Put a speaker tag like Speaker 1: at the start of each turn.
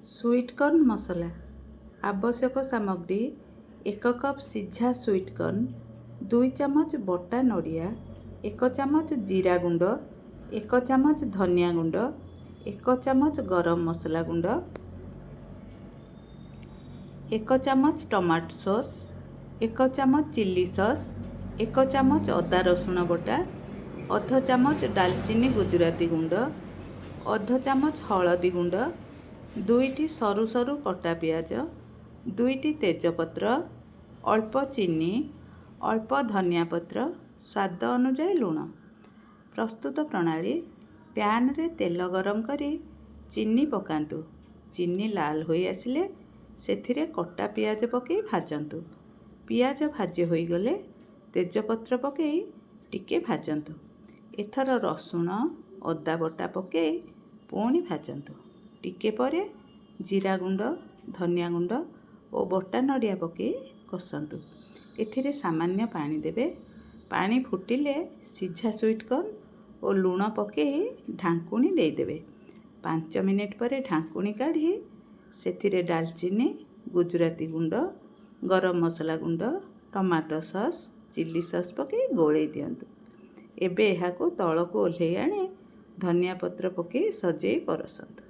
Speaker 1: Sweetcorn मसला आवश्यक सामग्री 1 कप सिझा स्वीटकॉर्न 2 चमच बटा नड़िया 1 चमच जीरा गुंड 1 चमच धनिया गुंड 1 चमच गरम मसला गुंड 1 चमच टमाटो सॉस 1 चमच चिल्ली सॉस 1 चमच अदा रसुण बटा अध चमच दालचीनी गुजराती गुंड अध चमच हलदी गुंड 2टी सरू सरू कटा पियाज 2टी तेजपत्र अल्प चीनी अल्प धनिया पत्र स्वाद अनुजाई लुण। प्रस्तुत प्रणाली पैन रे तेल गरम करी चीनी पकांतु। चीनी लाल होई आसिले सेथिरे कटा पियाज पकई भाजंतु। पियाज भाजी होई गले तेजपत्र पकई टिके भाजंतु। एथर रसुण अदा बटा पकई पुणी भाजंतु। टिके परे जीरा गुंड धनिया गुंड और बटा नड़िया पकई कषंतु। एथिरे सामान्य पानी देबे। पानी फुटिले सिझा स्वीटकॉर्न और लुण पकई ढांकुणी देदेबे। 5 मिनिट परे ढांकुणी काढ़ी सेथिरे दालचीनी गुजराती गुंड गरम मसला गुंड टमाटो सॉस चिल्ली सॉस पकई गोलई दियंतु। एबे एहाको तळको ओल्हेई आणी धनिया पत्र पकई सजेई परसंतु।